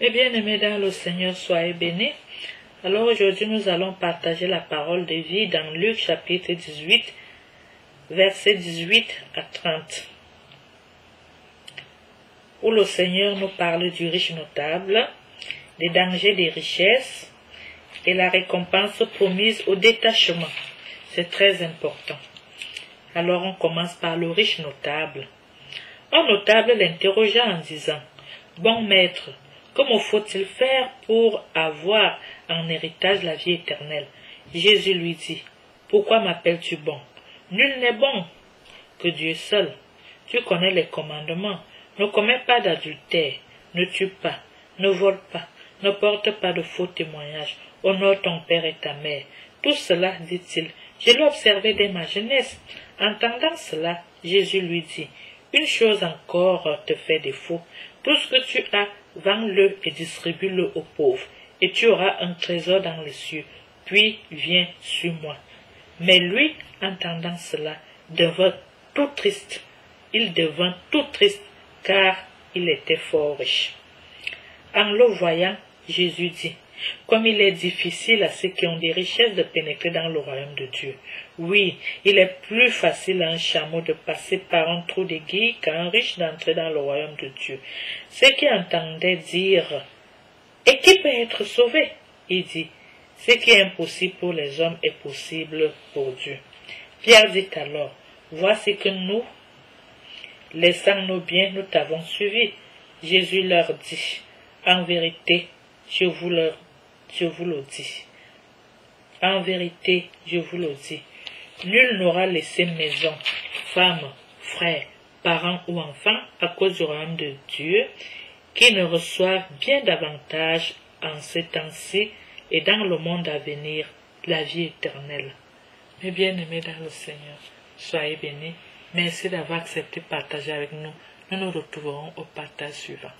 Mes bien-aimés dans le Seigneur, soyez bénis. Alors aujourd'hui, nous allons partager la parole de vie dans Luc chapitre 18, versets 18 à 30, où le Seigneur nous parle du riche notable, des dangers des richesses et la récompense promise au détachement. C'est très important. Alors on commence par le riche notable. Un notable l'interrogea en disant: « Bon maître, comment faut-il faire pour avoir en héritage la vie éternelle ?» Jésus lui dit: « Pourquoi m'appelles-tu bon? Nul n'est bon que Dieu seul. Tu connais les commandements. Ne commets pas d'adultère, ne tue pas, ne vole pas, ne porte pas de faux témoignages, honore ton père et ta mère. » Tout cela, dit-il, je l'ai observé dès ma jeunesse. Entendant cela, Jésus lui dit: « Une chose encore te fait défaut. Tout ce que tu as, vends-le et distribue-le aux pauvres, et tu auras un trésor dans les cieux. Puis viens, suis-moi. » Mais lui, entendant cela, devint tout triste. Il devint tout triste, car il était fort riche. En le voyant, Jésus dit: « Comme il est difficile à ceux qui ont des richesses de pénétrer dans le royaume de Dieu. Oui, il est plus facile à un chameau de passer par un trou d'aiguille qu'à un riche d'entrer dans le royaume de Dieu. » Ceux qui entendaient dire: « Et qui peut être sauvé ?» Il dit: « Ce qui est impossible pour les hommes est possible pour Dieu. » Pierre dit alors: « Voici que nous, laissant nos biens, nous t'avons suivi. » Jésus leur dit: « En vérité, je vous le dis. En vérité, je vous le dis. Nul n'aura laissé maison, femme, frère, parents ou enfants à cause du royaume de Dieu, qui ne reçoivent bien davantage en ces temps-ci et dans le monde à venir la vie éternelle. » Mes bien-aimés dans le Seigneur, soyez bénis. Merci d'avoir accepté de partager avec nous. Nous nous retrouverons au partage suivant.